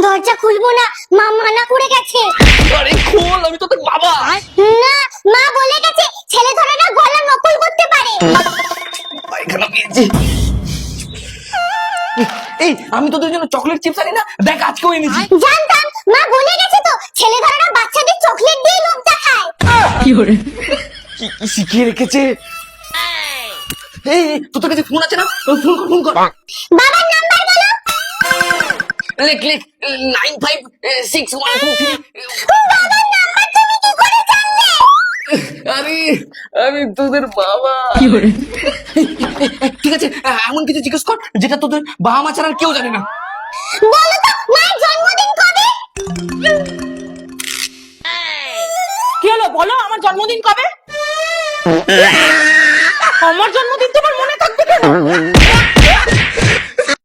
দরজা খুলবো না, মা মানা করে গেছে। আরে খোল, আমি তো তোর বাবা। না, মা বলে গেছে ছেলে ধরেরা গলা নকল করতে পারে। পায়খানা পেয়েছি। এই আমি তোদের জন্য চকলেট চিপস আনি না, দেখ আজকেও এনেছি। জানতাম, মা বলে গেছে তো ছেলে ধরেরা বাচ্চাদের চকলেট দিয়ে লোভ দেখায়। কি কি শিখিয়ে রেখেছে। এই তোর কাছে ফোন আছে না, ফোন কর। বাবার নাম্বার বলো। লেখ 956123। বাবার নাম্বার তুমি কি করে জানলে? আরে আমি তোদের বাবা। ঠিক আছে, এমন কিছু জিজ্ঞেস কর যেটা তোদের বাবা মা ছাড়া আর কেউ জানে না। বলো তো মায়ের জন্মদিন কবে? কি হলো বলো, আমার জন্মদিন কবে? আমার জন্মদিন তোমার মনে থাকবে কেন?